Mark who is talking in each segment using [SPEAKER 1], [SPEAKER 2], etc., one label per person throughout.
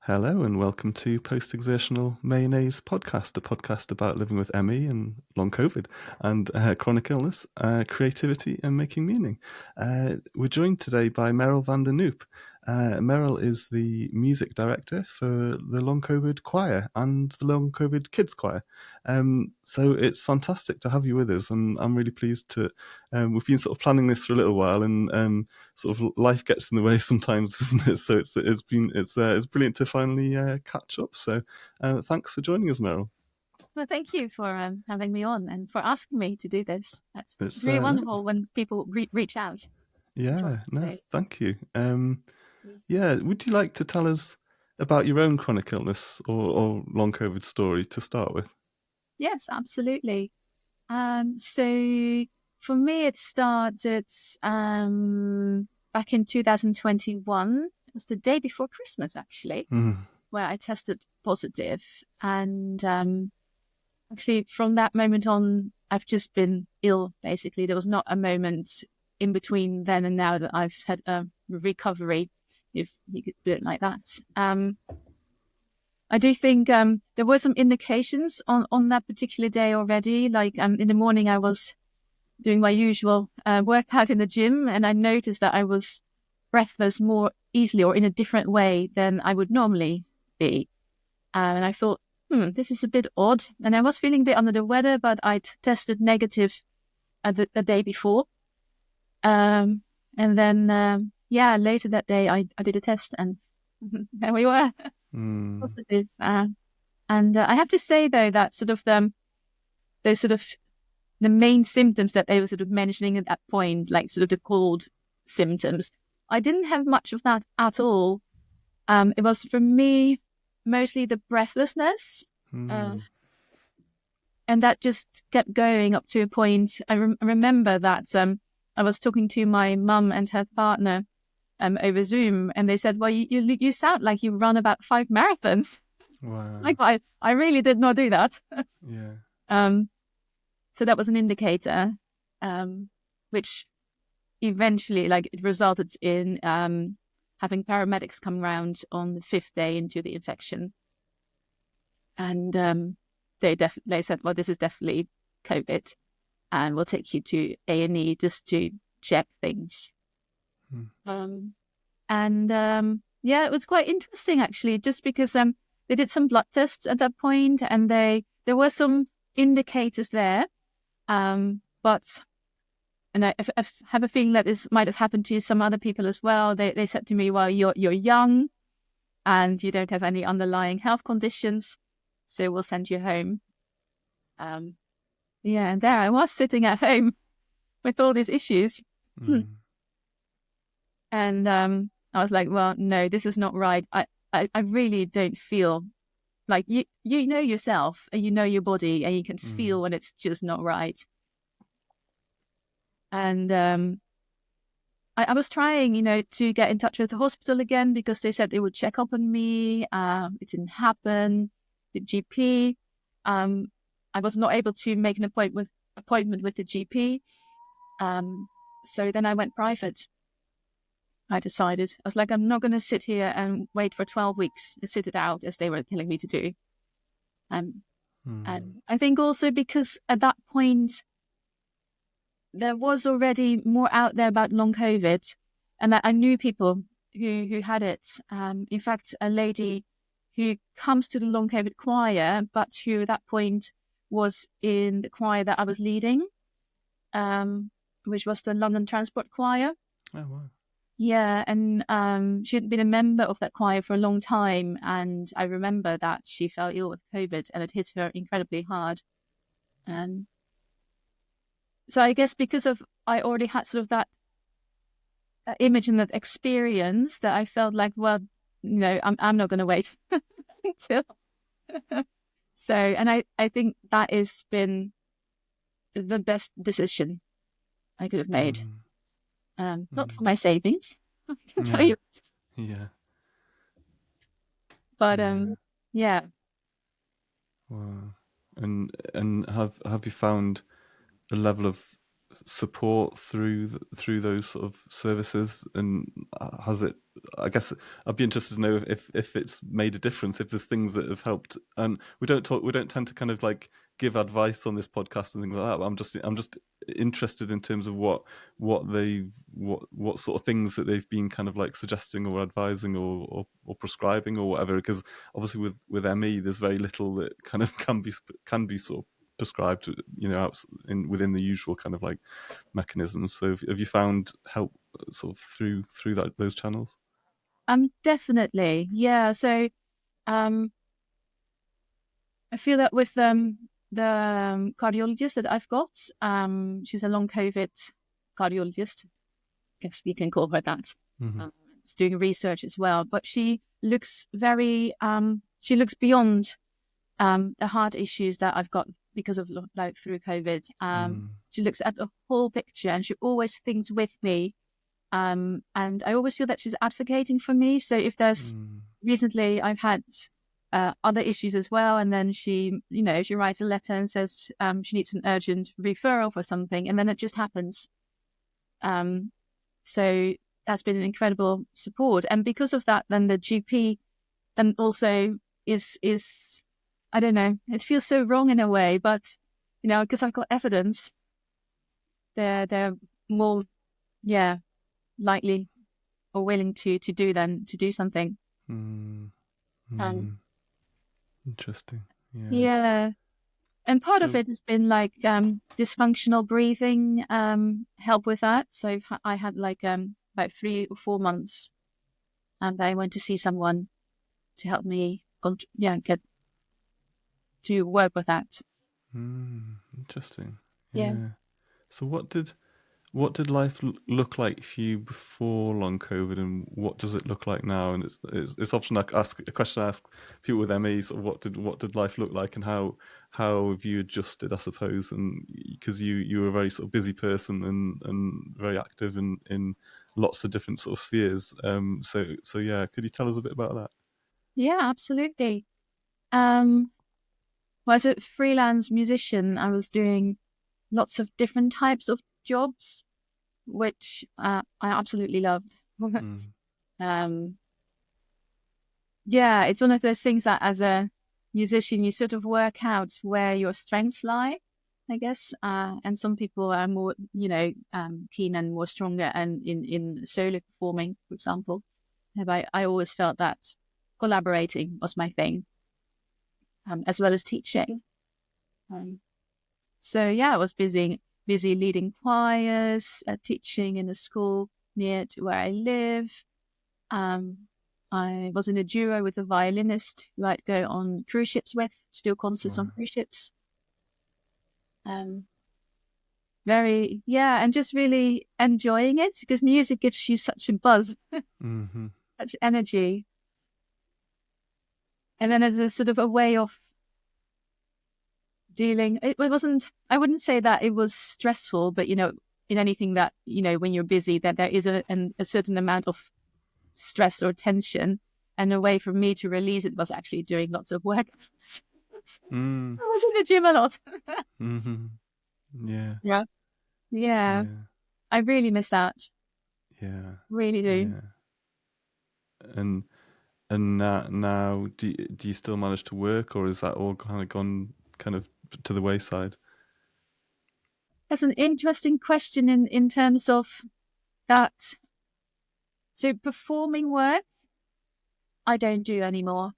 [SPEAKER 1] Hello and welcome to Post-Exertional Mayonnaise podcast, a podcast about living with ME and long COVID and chronic illness, creativity and making meaning. We're joined today by Merel van der Knoop. Merel is the music director for the long COVID choir and the long COVID kids choir. So it's fantastic to have you with us, and I'm really pleased to. We've been sort of planning this for a little while, and sort of life gets in the way sometimes, doesn't it? So it's brilliant to finally catch up. So thanks for joining us, Merel.
[SPEAKER 2] Well, thank you for having me on and for asking me to do this. It's really
[SPEAKER 1] No,
[SPEAKER 2] wonderful when people reach out.
[SPEAKER 1] yeah, no, thank you. Yeah, would you like to tell us about your own chronic illness or long COVID story to start with?
[SPEAKER 2] Yes, absolutely. So for me, it started back in 2021. It was the day before Christmas, actually, where I tested positive. And actually, from that moment on, I've just been ill, basically. There was not a moment in between then and now that I've had a recovery, if you could put it like that. I do think there were some indications on that particular day already. Like in the morning, I was doing my usual workout in the gym, and I noticed that I was breathless more easily or in a different way than I would normally be. And I thought, this is a bit odd. And I was feeling a bit under the weather, but I'd tested negative the day before. And then, later that day, I did a test, and there we were, positive. And I have to say, though, that sort of the main symptoms that they were sort of mentioning at that point, like sort of the cold symptoms, I didn't have much of that at all. It was, for me, mostly the breathlessness. And that just kept going up to a point. I remember that I was talking to my mum and her partner over Zoom, and they said, well, you sound like you run about 5 marathons.
[SPEAKER 1] Wow.
[SPEAKER 2] Like, I really did not do that.
[SPEAKER 1] Yeah.
[SPEAKER 2] So that was an indicator, which eventually, like, it resulted in having paramedics come around on the 5th day into the infection. And they said, well, this is definitely COVID, and we'll take you to A&E just to check things. It was quite interesting, actually, just because they did some blood tests at that point, and there were some indicators there. And I have a feeling that this might have happened to some other people as well. They said to me, well, you're young and you don't have any underlying health conditions, so we'll send you home. And there I was sitting at home with all these issues. And I was like, well, no, this is not right. I really don't feel like you know yourself and you know your body and you can feel when it's just not right. And I was trying, to get in touch with the hospital again because they said they would check up on me. It didn't happen. The GP, I was not able to make an appointment with the GP. So then I went private. I decided, I was like, I'm not going to sit here and wait for 12 weeks and sit it out as they were telling me to do. And I think also because at that point, there was already more out there about long COVID, and that I knew people who had it. In fact, a lady who comes to the long COVID choir, but who at that point was in the choir that I was leading, which was the London Transport Choir.
[SPEAKER 1] Oh, wow.
[SPEAKER 2] Yeah, and she had been a member of that choir for a long time, and I remember that she fell ill with COVID, and it hit her incredibly hard. So I guess because I already had sort of that image and that experience, that I felt like, well, I'm not going to wait until. So, and I think that has been the best decision I could have made. Not for my savings, I can tell you.
[SPEAKER 1] Yeah.
[SPEAKER 2] But yeah.
[SPEAKER 1] Wow. And have you found the level of support through those sort of services, and has it? I guess I'd be interested to know if it's made a difference, if there's things that have helped. And we don't tend to kind of like give advice on this podcast and things like that. But I'm just interested in terms of what sort of things that they've been kind of like suggesting or advising or prescribing or whatever. Because obviously with ME, there's very little that kind of can be sort of prescribed, within the usual kind of like mechanisms. So have you found help sort of through those channels?
[SPEAKER 2] Definitely. Yeah. So um, I feel that with the cardiologist that I've got, she's a long COVID cardiologist. I guess we can call her that.
[SPEAKER 1] Mm-hmm.
[SPEAKER 2] She's doing research as well, but she looks she looks beyond the heart issues that I've got because of like through COVID. She looks at the whole picture, and she always thinks with me. And I always feel that she's advocating for me. So if there's recently I've had other issues as well, and then she writes a letter and says she needs an urgent referral for something, and then it just happens. So that's been an incredible support, and because of that, then the GP then also is I don't know, it feels so wrong in a way, but because I've got evidence, they're more likely or willing to do something. Um,
[SPEAKER 1] Interesting. Yeah.
[SPEAKER 2] yeah, and part of
[SPEAKER 1] So.
[SPEAKER 2] it has been like dysfunctional breathing help with that. So I had like about 3 or 4 months, and I went to see someone to help me get to work with that.
[SPEAKER 1] Interesting.
[SPEAKER 2] Yeah.
[SPEAKER 1] Yeah. So what did life look like for you before long COVID, and what does it look like now? And it's often like a question I ask people with ME. Sort of what did life look like, and how have you adjusted? I suppose, and because you were a very sort of busy person and very active in lots of different sort of spheres. So yeah, could you tell us a bit about that?
[SPEAKER 2] Yeah, absolutely. Um, well, as a freelance musician, I was doing lots of different types of jobs, which I absolutely loved.
[SPEAKER 1] Mm.
[SPEAKER 2] um, yeah, it's one of those things that as a musician, you sort of work out where your strengths lie, I guess. And some people are more, keen and more stronger and in solo performing, for example. But I always felt that collaborating was my thing, as well as teaching. Um, so yeah, I was busy leading choirs, teaching in a school near to where I live. Um, I was in a duo with a violinist who I'd go on cruise ships with to do concerts on
[SPEAKER 1] Wow.
[SPEAKER 2] cruise ships. And just really enjoying it because music gives you such a buzz,
[SPEAKER 1] Mm-hmm.
[SPEAKER 2] such energy. And then as a sort of a way of dealing, it wasn't, I wouldn't say that it was stressful, but, in anything that, when you're busy, that there is a certain amount of stress or tension. And a way for me to release it was actually doing lots of work.
[SPEAKER 1] Mm.
[SPEAKER 2] I was in the gym a lot.
[SPEAKER 1] Mm-hmm. Yeah.
[SPEAKER 2] Yeah. Yeah.
[SPEAKER 1] Yeah.
[SPEAKER 2] I really miss that.
[SPEAKER 1] Yeah.
[SPEAKER 2] Really do.
[SPEAKER 1] Yeah. And now do you still manage to work, or is that all kind of gone kind of to the wayside?
[SPEAKER 2] That's an interesting question in terms of that. So performing work, I don't do anymore.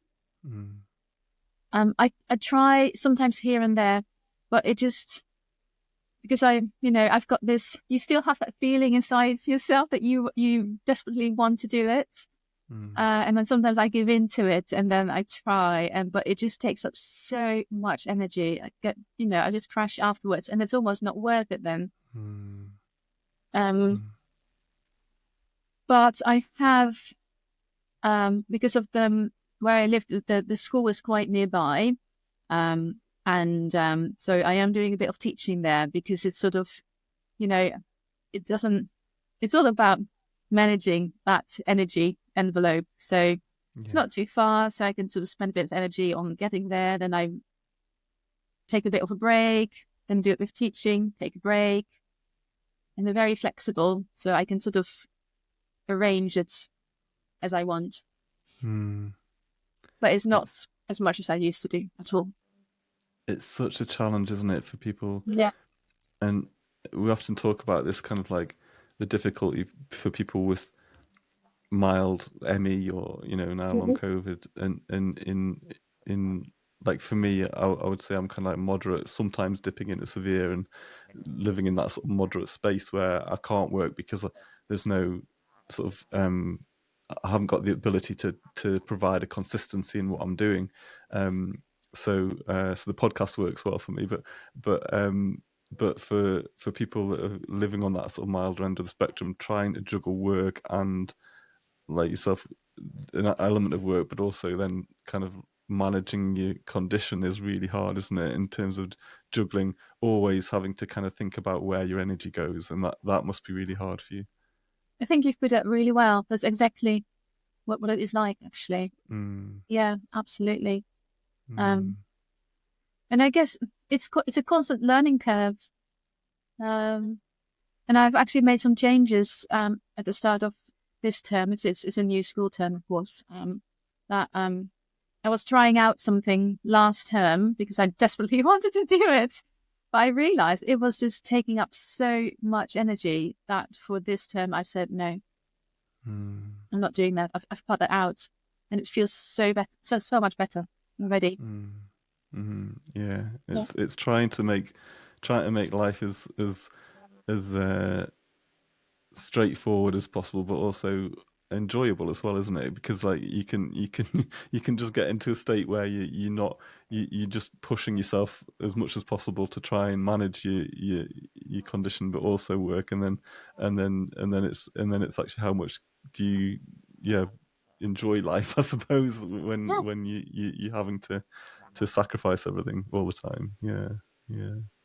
[SPEAKER 1] Mm.
[SPEAKER 2] I try sometimes here and there, but it just because I've got this. You still have that feeling inside yourself that you desperately want to do it,
[SPEAKER 1] Mm.
[SPEAKER 2] and then sometimes I give in to it, and then I try, but it just takes up so much energy. I just crash afterwards, and it's almost not worth it then.
[SPEAKER 1] Mm.
[SPEAKER 2] Um,
[SPEAKER 1] Mm.
[SPEAKER 2] but I have because of where I live, the school is quite nearby. And so I am doing a bit of teaching there because it's sort of, you know, it doesn't, it's all about managing that energy envelope. So it's
[SPEAKER 1] Yeah.
[SPEAKER 2] not too far. So I can sort of spend a bit of energy on getting there. Then I take a bit of a break, then do it with teaching, take a break. and they're very flexible, so I can sort of arrange it as I want. But it's not as much as I used to do at all.
[SPEAKER 1] It's such a challenge, isn't it, for people?
[SPEAKER 2] Yeah.
[SPEAKER 1] And we often talk about this kind of like the difficulty for people with mild ME or now long COVID, and in like for me, I would say I'm kind of like moderate, sometimes dipping into severe, and living in that sort of moderate space where I can't work because there's no sort of I haven't got the ability to provide a consistency in what I'm doing. So the podcast works well for me, but for people that are living on that sort of milder end of the spectrum, trying to juggle work and like yourself, an element of work, but also then kind of managing your condition is really hard, isn't it? In terms of juggling, always having to kind of think about where your energy goes, and that must be really hard for you.
[SPEAKER 2] I think you've put it really well. That's exactly what it is like, actually. Yeah, absolutely. And I guess it's a constant learning curve. And I've actually made some changes at the start of this term. It's a new school term, of course. That I was trying out something last term because I desperately wanted to do it. But I realized it was just taking up so much energy that for this term I've said no. I'm not doing that. I've cut that out, and it feels so much better already.
[SPEAKER 1] Yeah, it's trying to make life as straightforward as possible, but also enjoyable as well, isn't it? Because like you can just get into a state where you're just pushing yourself as much as possible to try and manage your condition, but also work, and then it's actually how much do you enjoy life, I suppose,
[SPEAKER 2] Yeah.
[SPEAKER 1] when you're having to sacrifice everything all the time. Yeah,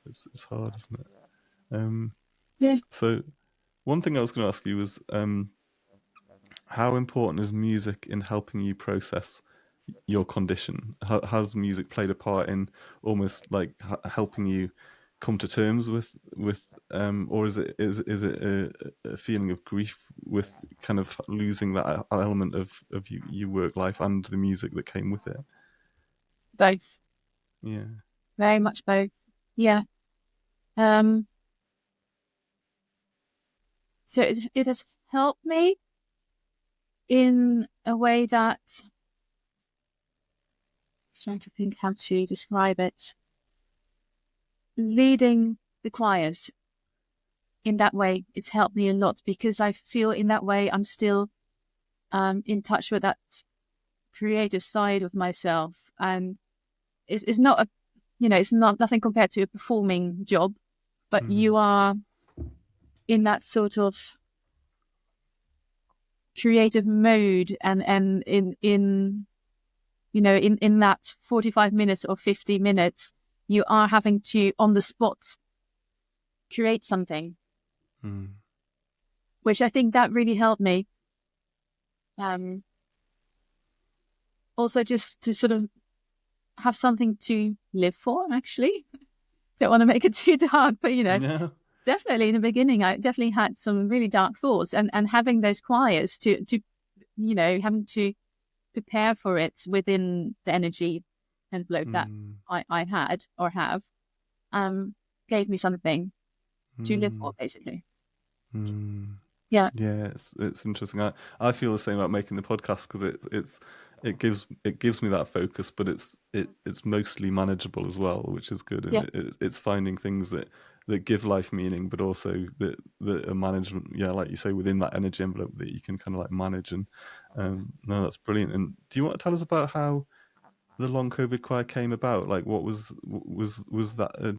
[SPEAKER 1] it's hard, isn't it?
[SPEAKER 2] Yeah.
[SPEAKER 1] So one thing I was going to ask you was, how important is music in helping you process your condition? Has music played a part in almost like helping you come to terms with, or is it a feeling of grief with kind of losing that element of your work life and the music that came with it?
[SPEAKER 2] Both.
[SPEAKER 1] Yeah.
[SPEAKER 2] Very much both. Yeah. Um. So it has helped me in a way that I'm trying to think how to describe it. Leading the choirs in that way, it's helped me a lot because I feel in that way I'm still in touch with that creative side of myself, and it's not a it's not nothing compared to a performing job, but you are in that sort of creative mode, and in that 45 minutes or 50 minutes you are having to on the spot create something, which I think that really helped me. Also just to sort of have something to live for, actually. Don't want to make it too dark, but
[SPEAKER 1] No.
[SPEAKER 2] definitely in the beginning I definitely had some really dark thoughts, and having those choirs to having to prepare for it within the energy envelope that I had or have, gave me something to live for, basically. Yeah.
[SPEAKER 1] Yeah, it's interesting. I feel the same about making the podcast because it gives me that focus, but it's mostly manageable as well, which is good. And
[SPEAKER 2] Yeah.
[SPEAKER 1] it's finding things that give life meaning, but also that are management. Yeah, like you say, within that energy envelope that you can kind of like manage. And no, that's brilliant. And do you want to tell us about how the long COVID choir came about? Like, what was that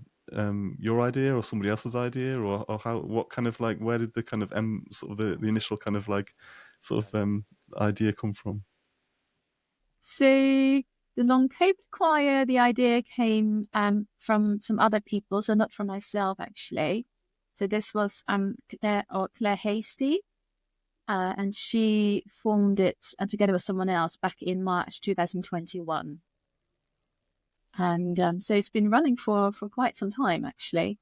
[SPEAKER 1] your idea or somebody else's idea, or how? What kind of like where did the kind of sort of the initial kind of like sort of idea come from?
[SPEAKER 2] So the long coat choir, the idea came from some other people, so not from myself actually. So this was Claire Hasty, and she formed it together with someone else back in March 2021. And so it's been running for quite some time, actually.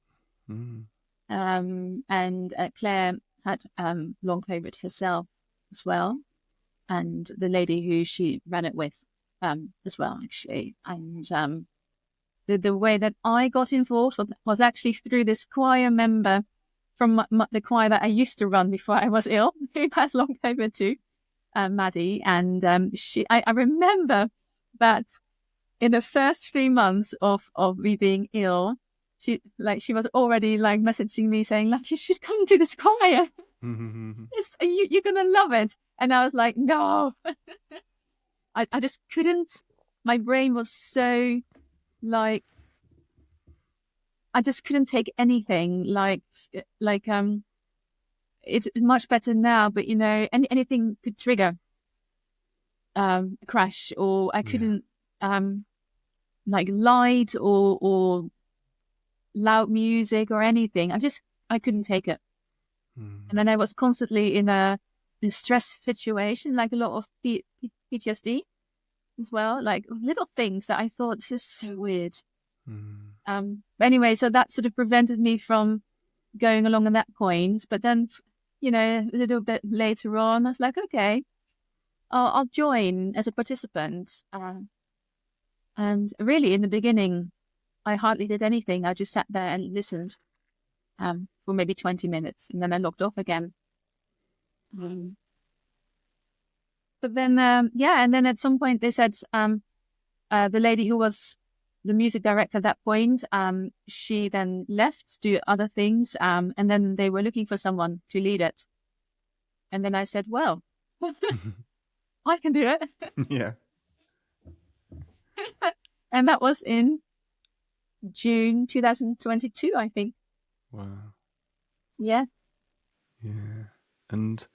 [SPEAKER 2] and Claire had long COVID herself as well, and the lady who she ran it with as well, actually. And the way that I got involved was actually through this choir member from the choir that I used to run before I was ill, who has long COVID too, Maddie. And I remember that in the first 3 months of me being ill, she was already like messaging me saying, like, you should come to this choir. You're gonna love it. And I was like, no. I just couldn't. My brain was so like, I just couldn't take anything. It's much better now, but anything could trigger a crash, or I couldn't like light or loud music or anything. I couldn't take it. And then I was constantly in a stress situation, like a lot of PTSD as well, like little things that I thought, this is so weird. But anyway, so that sort of prevented me from going along at that point. But then, a little bit later on, I was like, okay, I'll join as a participant. And really, in the beginning, I hardly did anything. I just sat there and listened for maybe 20 minutes, and then I logged off again. But then, and then at some point they said, the lady who was the music director at that point, she then left to do other things, and then they were looking for someone to lead it. And then I said, well, I can do it.
[SPEAKER 1] Yeah.
[SPEAKER 2] And that was in June 2022, I think.
[SPEAKER 1] Wow.
[SPEAKER 2] Yeah.
[SPEAKER 1] Yeah. And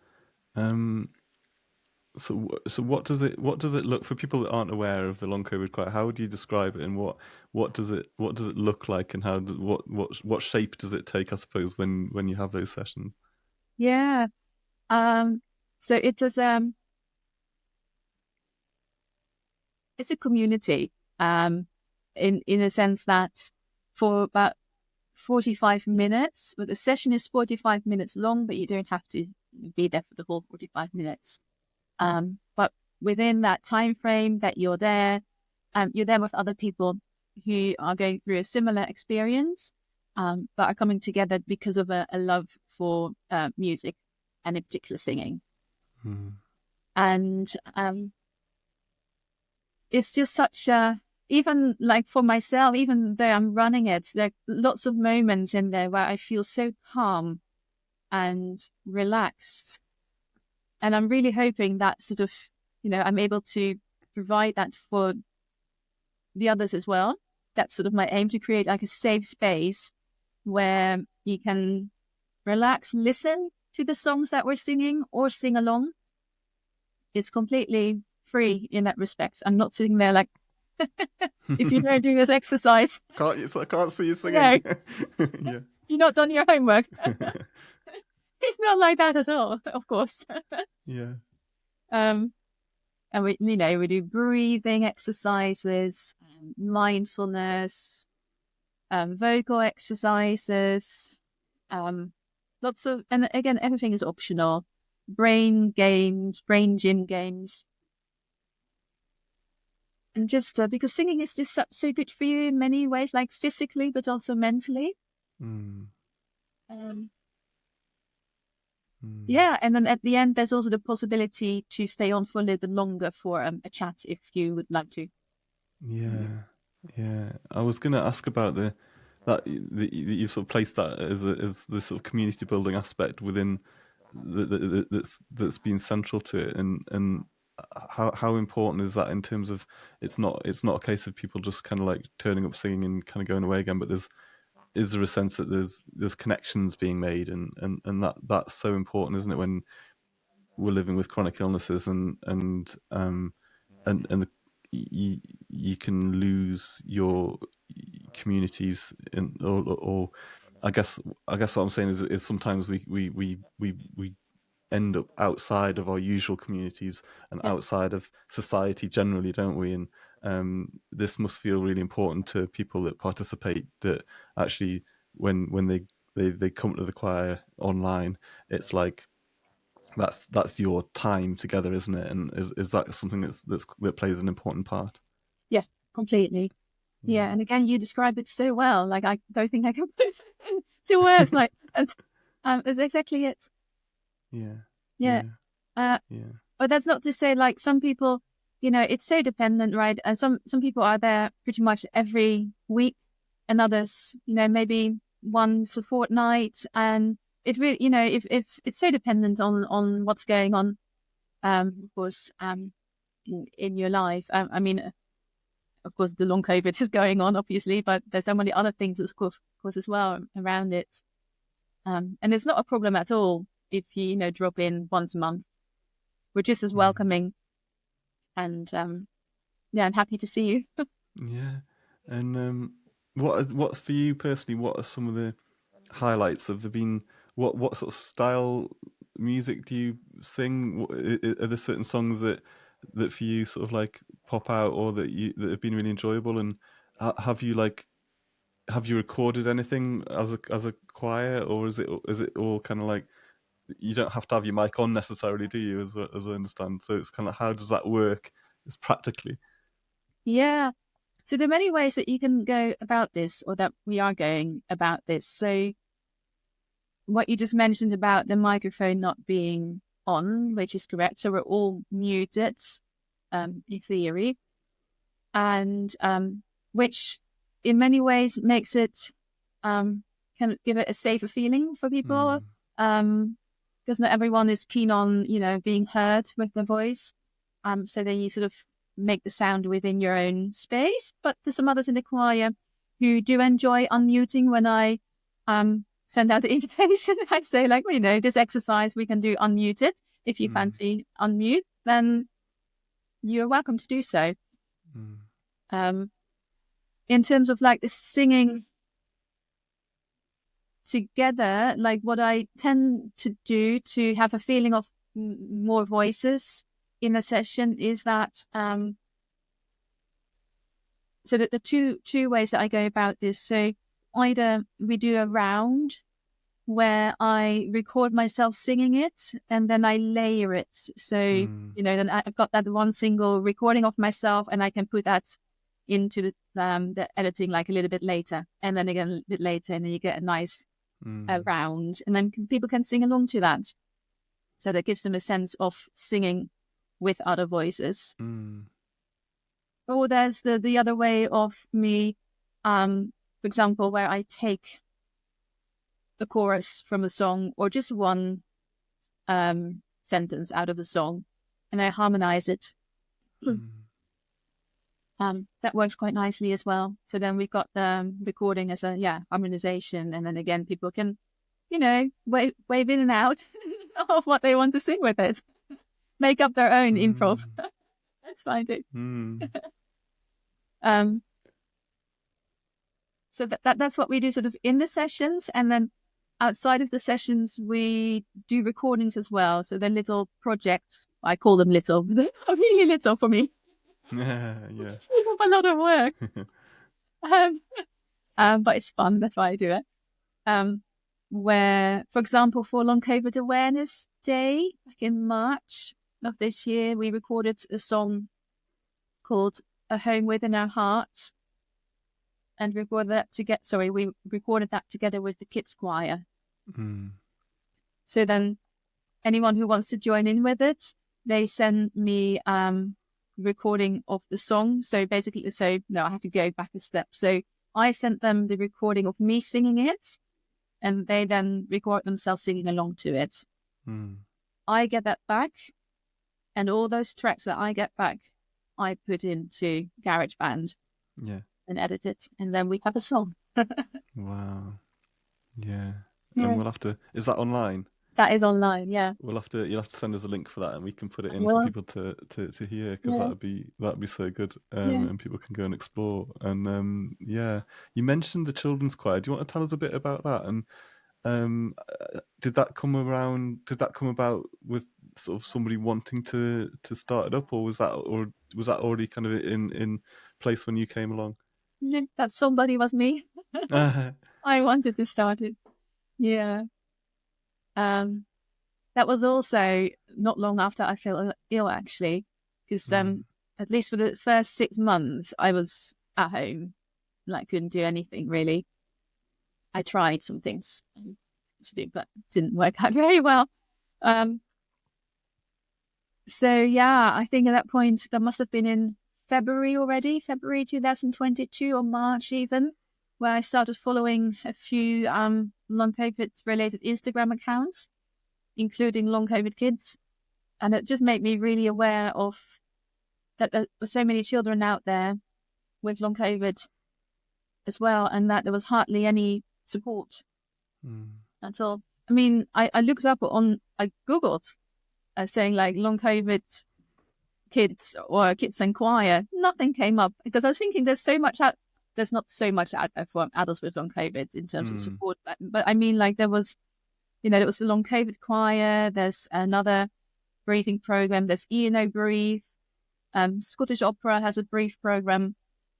[SPEAKER 1] so what does it look for people that aren't aware of the long COVID choir? How would you describe it, and what does it look like, and how what shape does it take, I suppose, when you have those sessions?
[SPEAKER 2] Yeah. So it's a community, in a sense that for about 45 minutes, but the session is 45 minutes long, but you don't have to be there for the whole 45 minutes. But within that time frame that you're there with other people who are going through a similar experience, but are coming together because of a love for music, and in particular singing. And it's just such a, even like for myself, even though I'm running it, there are lots of moments in there where I feel so calm and relaxed. And I'm really hoping that sort of, I'm able to provide that for the others as well. That's sort of my aim, to create like a safe space where you can relax, listen to the songs that we're singing, or sing along. It's completely free in that respect. I'm not sitting there like, if you don't do this exercise,
[SPEAKER 1] I can't see you singing. Yeah.
[SPEAKER 2] You've not done your homework. It's not like that at all, of course.
[SPEAKER 1] Yeah.
[SPEAKER 2] And we do breathing exercises, mindfulness, vocal exercises, lots of, and again, everything is optional. Brain games, brain gym games. And just because singing is just so good for you in many ways, like physically, but also mentally. Yeah, and then at the end, there's also the possibility to stay on for a little bit longer for a chat if you would like to.
[SPEAKER 1] Yeah. I was going to ask about that you sort of placed that as the sort of community building aspect within that's been central to it, and how important is that in terms of it's not a case of people just kind of like turning up singing and kind of going away again, but is there a sense that there's connections being made, and that's so important, isn't it, when we're living with chronic illnesses, and you can lose your communities, or I guess what I'm saying is sometimes we end up outside of our usual communities and outside of society generally, don't we? And this must feel really important to people that participate, that actually when they they come to the choir online, it's like that's your time together, isn't it? And is that something that plays an important part?
[SPEAKER 2] Yeah, completely. Yeah,
[SPEAKER 1] Yeah,
[SPEAKER 2] and again, you describe it so well. Like I don't think I can put it into words. Like, and that's exactly it.
[SPEAKER 1] yeah,
[SPEAKER 2] Yeah.
[SPEAKER 1] yeah,
[SPEAKER 2] Uh,
[SPEAKER 1] yeah.
[SPEAKER 2] but that's not to say like some people, it's so dependent, right? And some people are there pretty much every week, and others, maybe once a fortnight. And it really, if it's so dependent on what's going on, of course, in your life. I mean, of course, the long COVID is going on, obviously, but there's so many other things, of course, as well around it. And it's not a problem at all if you, drop in once a month. We're just as
[SPEAKER 1] Mm.
[SPEAKER 2] welcoming, and yeah, I'm happy to see you.
[SPEAKER 1] Yeah. And what's for you personally? What are some of the highlights? Have there been what sort of style music do you sing? Are there certain songs that for you sort of like pop out, or that have been really enjoyable? And have you have you recorded anything as a choir, or is it all kind of like you don't have to have your mic on necessarily, do you? As I understand, so it's kind of how does that work? It's practically.
[SPEAKER 2] Yeah. So there are many ways that you can go about this, or that we are going about this. So what you just mentioned about the microphone not being on, which is correct. So we're all muted, in theory, and which in many ways makes it can give it a safer feeling for people,
[SPEAKER 1] Mm,
[SPEAKER 2] because not everyone is keen on being heard with their voice. So then you sort of make the sound within your own space. But there's some others in the choir who do enjoy unmuting when I send out the invitation. I say like, well, this exercise we can do unmuted. If you
[SPEAKER 1] mm,
[SPEAKER 2] fancy unmute, then you're welcome to do so.
[SPEAKER 1] mm,
[SPEAKER 2] Um, in terms of like the singing together, like what I tend to do to have a feeling of more voices in a session is that so that the two ways that I go about this. So either we do a round where I record myself singing it and then I layer it. So,
[SPEAKER 1] mm,
[SPEAKER 2] then I've got that one single recording of myself and I can put that into the editing like a little bit later, and then again a little bit later, and then you get a nice
[SPEAKER 1] mm,
[SPEAKER 2] round, and then people can sing along to that. So that gives them a sense of singing with other voices.
[SPEAKER 1] mm,
[SPEAKER 2] Or there's the other way of me, for example, where I take the chorus from a song or just one sentence out of a song and I harmonize it.
[SPEAKER 1] mm,
[SPEAKER 2] That works quite nicely as well. So then we've got the recording as a harmonization, and then again people can, wave in and out of what they want to sing with it. Make up their own improv.
[SPEAKER 1] mm,
[SPEAKER 2] That's fine too.
[SPEAKER 1] mm,
[SPEAKER 2] Um, so that's what we do sort of in the sessions, and then outside of the sessions we do recordings as well. So they're little projects. I call them little, but they're really little for me.
[SPEAKER 1] yeah, yeah.
[SPEAKER 2] It's a lot of work. Um, but it's fun. That's why I do it. Um, where, for example, for Long COVID Awareness Day back in March of this year, we recorded a song called "A Home Within Our Hearts," and recorded that together. Sorry, we recorded that together with the kids choir.
[SPEAKER 1] Mm,
[SPEAKER 2] So then, anyone who wants to join in with it, they send me recording of the song. So basically, no, I have to go back a step. So I sent them the recording of me singing it, and they then record themselves singing along to it.
[SPEAKER 1] mm,
[SPEAKER 2] I get that back, and all those tracks that I get back, I put into GarageBand
[SPEAKER 1] yeah.
[SPEAKER 2] and edit it, and then we have a song.
[SPEAKER 1] Wow. Yeah. And
[SPEAKER 2] Yeah,
[SPEAKER 1] we'll have to. Is that online?
[SPEAKER 2] that is online. Yeah,
[SPEAKER 1] We'll have to. You'll have to send us a link for that, and we can put it in for
[SPEAKER 2] well,
[SPEAKER 1] people to hear because
[SPEAKER 2] yeah,
[SPEAKER 1] that'd be so good.
[SPEAKER 2] yeah.
[SPEAKER 1] And people can go and explore. And yeah, you mentioned the children's choir. Do you want to tell us a bit about that? And did that come around? Did that come about with sort of somebody wanting to start it up, or was that already kind of in place when you came along?
[SPEAKER 2] That somebody was me. I wanted to start it. Yeah. That was also not long after I fell ill, actually, because at least for the first 6 months, I was at home, like couldn't do anything really. I tried some things to do, but didn't work out very well. Um, so yeah, I think at that point that must have been in February already, February 2022 or March even, where I started following a few long COVID related Instagram accounts, including long COVID kids. And it just made me really aware of that there were so many children out there with long COVID as well, and that there was hardly any support at all. I mean, I looked up I Googled saying like long COVID kids or kids in choir. Nothing came up because I was thinking there's not so much out there for adults with long COVID in terms of support. But I mean, like there was the long COVID choir, there's another breathing program, there's Breathe. Scottish Opera has a brief program.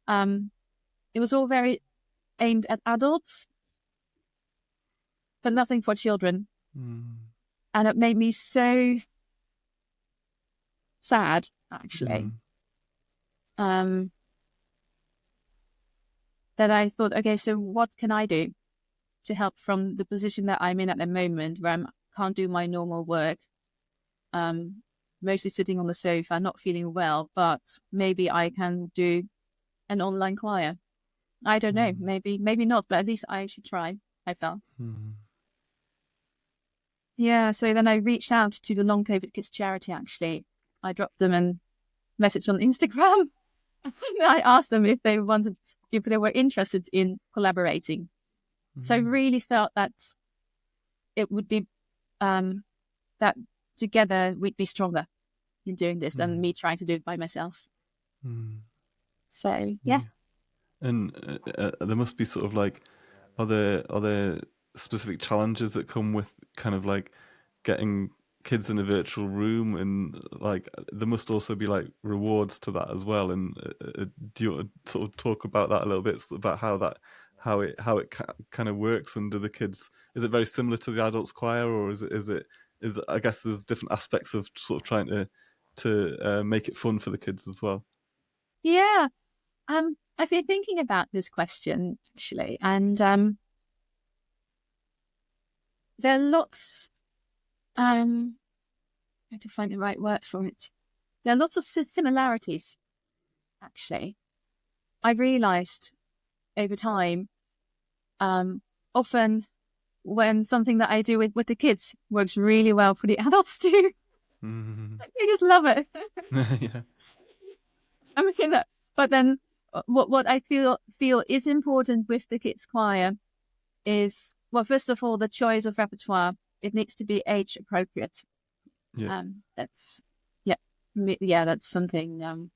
[SPEAKER 2] It was all very aimed at adults, but nothing for children. And it made me so sad, actually, that I thought, okay, so what can I do to help from the position that I'm in at the moment, where I can't do my normal work, mostly sitting on the sofa, not feeling well, but maybe I can do an online choir. I don't know, maybe not, but at least I should try, I felt. Yeah, so then I reached out to the Long COVID Kids charity, actually. I dropped them a message on Instagram. I asked them if they were interested in collaborating. So I really felt that it would be, that together we'd be stronger in doing this than me trying to do it by myself. So, yeah.
[SPEAKER 1] And there must be sort of like, are there specific challenges that come with kind of like getting kids in a virtual room, and like there must also be like rewards to that as well? And do you want to sort of talk about that a little bit, about how it kind of works under the kids? Is it very similar to the adults choir, or is I guess there's different aspects of sort of trying to make it fun for the kids as well?
[SPEAKER 2] Yeah. I've been thinking about this question, actually, and there are lots, how to find the right word for it. There are lots of similarities, actually. I realized over time, often when something that I do with the kids works really well for the adults too. They just love it.
[SPEAKER 1] Yeah.
[SPEAKER 2] I mean, but then what I feel is important with the kids choir is, well, first of all, the choice of repertoire. It needs to be age appropriate.
[SPEAKER 1] Yeah.
[SPEAKER 2] That's that's something.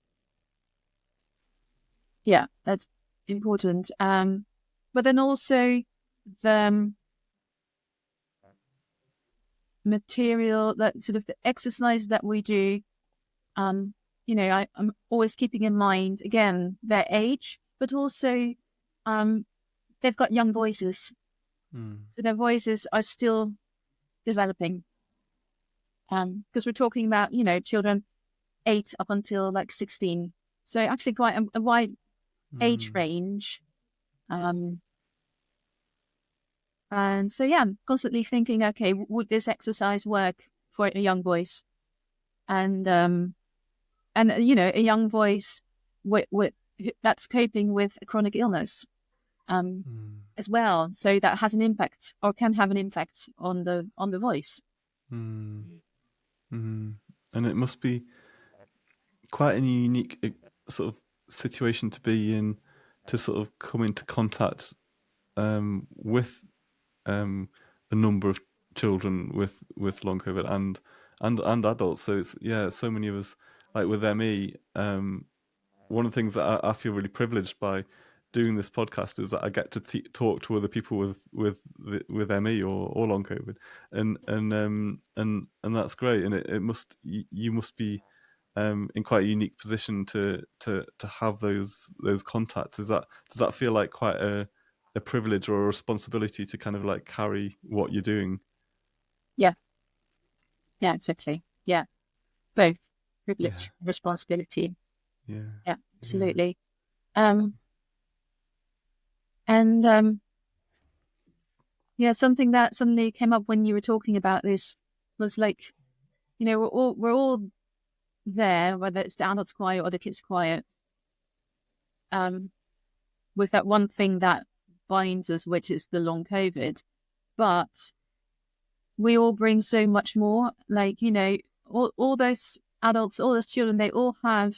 [SPEAKER 2] That's important. But then also the material, that sort of the exercise that we do. I'm always keeping in mind again their age, but also they've got young voices, so their voices are still developing. Because we're talking about children 8 up until like 16, so actually quite a wide age range. And so I'm constantly thinking, okay, would this exercise work for a young voice? And a young voice with that's coping with a chronic illness as well, so that has an impact or can have an impact on the voice.
[SPEAKER 1] And it must be quite a unique sort of situation to be in, to sort of come into contact with a number of children with long COVID and adults. So it's so many of us, like with ME. One of the things that I feel really privileged by doing this podcast is that I get to talk to other people with ME or long COVID, and that's great. And it must, you must be in quite a unique position to have those contacts. Does that feel like quite a privilege or a responsibility to kind of like carry what you're doing.
[SPEAKER 2] Yeah. Yeah, exactly. Yeah. Both
[SPEAKER 1] Yeah,
[SPEAKER 2] privilege, responsibility.
[SPEAKER 1] yeah,
[SPEAKER 2] Yeah,
[SPEAKER 1] yeah.
[SPEAKER 2] absolutely. Um, and yeah, something that suddenly came up when you were talking about this was like, we're all there, whether it's the adults choir or the kids choir, um, with that one thing that binds us, which is the long COVID. But we all bring so much more. Like, all those adults, all those children, they all have,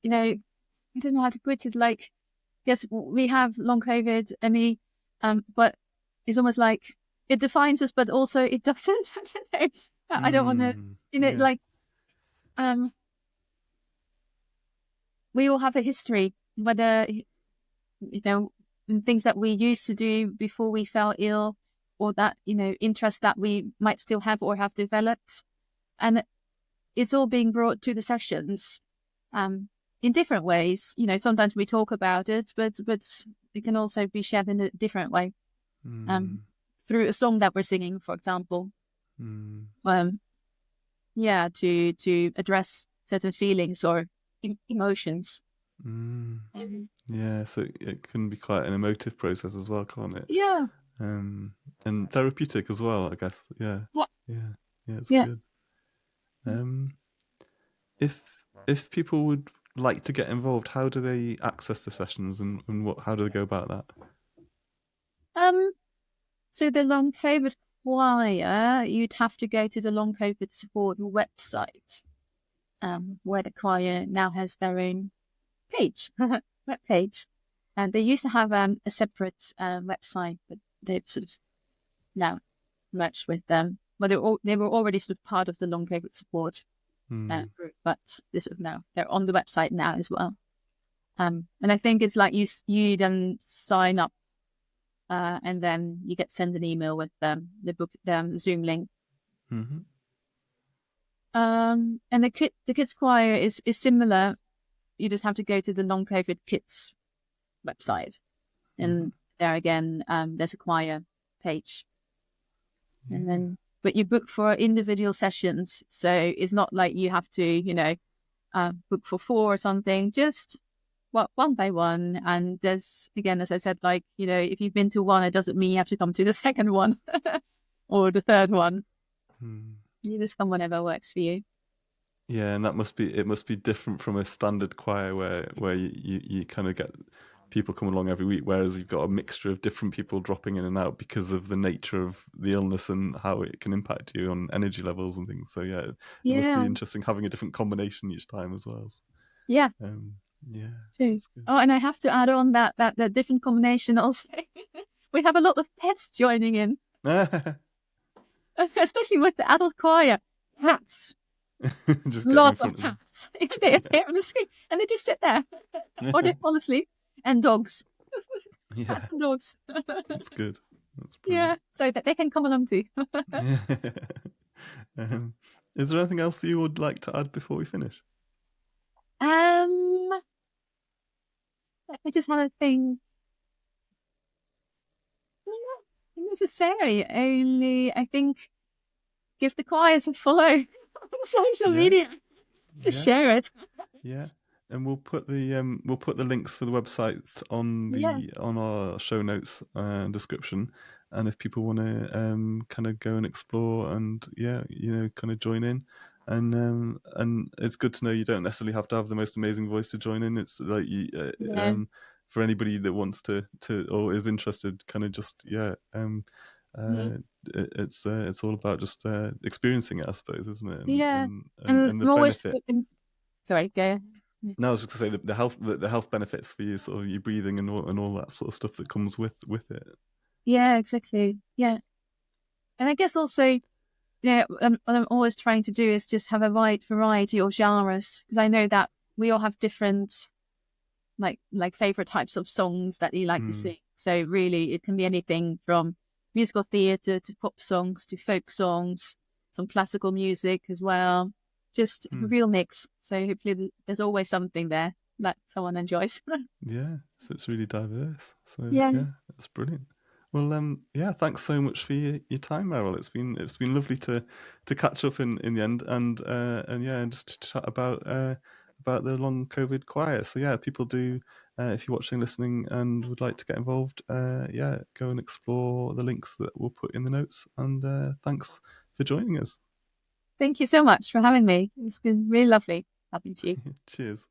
[SPEAKER 2] I don't know how to put it. Like, yes, we have long COVID, but it's almost like it defines us, but also it doesn't. I don't know. I don't want to,
[SPEAKER 1] Yeah.
[SPEAKER 2] like, we all have a history, whether, in things that we used to do before we fell ill, or that, interest that we might still have or have developed. And it's all being brought to the sessions, in different ways. Sometimes we talk about it, but it can also be shared in a different way,
[SPEAKER 1] Mm,
[SPEAKER 2] through a song that we're singing, for example.
[SPEAKER 1] mm,
[SPEAKER 2] Um, yeah, to address certain feelings or emotions.
[SPEAKER 1] mm.
[SPEAKER 2] Mhm.
[SPEAKER 1] Yeah, so it can be quite an emotive process as well, can't it?
[SPEAKER 2] Yeah.
[SPEAKER 1] And therapeutic as well, I guess. Yeah,
[SPEAKER 2] What?
[SPEAKER 1] yeah, yeah. It's
[SPEAKER 2] Yeah.
[SPEAKER 1] good. Um, if if people would like to get involved, how do they access the sessions, and what? How do they go about that?
[SPEAKER 2] Um. So the long COVID choir, you'd have to go to the long COVID support website, where the choir now has their own page, web page. And they used to have a separate website, but they've sort of now merged with them. Well, they were already sort of part of the long COVID support
[SPEAKER 1] Hmm.
[SPEAKER 2] group, but this sort of now they're on the website now as well. And I think it's like you then sign up, and then you get sent an email with the book Zoom link.
[SPEAKER 1] Mm-hmm.
[SPEAKER 2] And the kids choir is similar. You just have to go to the long COVID kids website,
[SPEAKER 1] Mm-hmm.
[SPEAKER 2] and there again, there's a choir page. And
[SPEAKER 1] Yeah.
[SPEAKER 2] then, but you book for individual sessions, so it's not like you have to, book for 4 or something. Just one by one. And there's, again, as I said, like, if you've been to one, it doesn't mean you have to come to the second one or the third one.
[SPEAKER 1] Hmm.
[SPEAKER 2] You just come whenever works for you.
[SPEAKER 1] Yeah, and it must be different from a standard choir where you kind of get people come along every week, whereas you've got a mixture of different people dropping in and out because of the nature of the illness and how it can impact you on energy levels and things. So yeah, it must be
[SPEAKER 2] Yeah,
[SPEAKER 1] interesting having a different combination each time as well.
[SPEAKER 2] yeah,
[SPEAKER 1] Um, yeah,
[SPEAKER 2] true.
[SPEAKER 1] that's good.
[SPEAKER 2] Oh, and I have to add on that different combination also. We have a lot of pets joining in, especially with the adult choir. Cats,
[SPEAKER 1] Just getting in
[SPEAKER 2] lots of
[SPEAKER 1] front of them.
[SPEAKER 2] cats. They appear on the screen and they just sit there, or they fall asleep. And dogs,
[SPEAKER 1] Yeah,
[SPEAKER 2] cats and dogs.
[SPEAKER 1] that's good. That's brilliant.
[SPEAKER 2] Yeah, so that they can come along too.
[SPEAKER 1] Yeah. Um, is there anything else you would like to add before we finish?
[SPEAKER 2] Um, I just want to think. Not necessarily. Only I think give the choirs a follow on social
[SPEAKER 1] Yeah,
[SPEAKER 2] media. Just
[SPEAKER 1] yeah.
[SPEAKER 2] share it.
[SPEAKER 1] Yeah, and we'll put the links for the websites on
[SPEAKER 2] Yeah,
[SPEAKER 1] our show notes and description. And if people want to kind of go and explore and yeah, kind of join in, and it's good to know you don't necessarily have to have the most amazing voice to join in. It's like
[SPEAKER 2] yeah,
[SPEAKER 1] for anybody that wants to or is interested, kind of just
[SPEAKER 2] yeah,
[SPEAKER 1] it's all about just experiencing it, I suppose, isn't it?
[SPEAKER 2] yeah.
[SPEAKER 1] And
[SPEAKER 2] And
[SPEAKER 1] the
[SPEAKER 2] I'm always
[SPEAKER 1] benefit.
[SPEAKER 2] sorry, go.
[SPEAKER 1] No, I was just gonna say the health benefits for you, sort of your breathing and all that sort of stuff that comes with it.
[SPEAKER 2] Yeah, exactly. Yeah, and I guess also, what I'm always trying to do is just have a wide variety of genres, because I know that we all have different like favorite types of songs that you like to
[SPEAKER 1] Hmm.
[SPEAKER 2] sing. So really, it can be anything from musical theatre to pop songs to folk songs, some classical music as well. Just a
[SPEAKER 1] Hmm.
[SPEAKER 2] real mix. So hopefully, there's always something there. that someone enjoys.
[SPEAKER 1] Yeah, so it's really diverse. So
[SPEAKER 2] Yeah.
[SPEAKER 1] yeah, that's brilliant. Well, yeah, thanks so much for your time, Merrill. It's been lovely to catch up in the end, and yeah, and just to chat about the long COVID quiet. So yeah, people do. If you're watching, listening, and would like to get involved, yeah, go and explore the links that we'll put in the notes. And thanks for joining us.
[SPEAKER 2] Thank you so much for having me. It's been really lovely talking to you.
[SPEAKER 1] Cheers.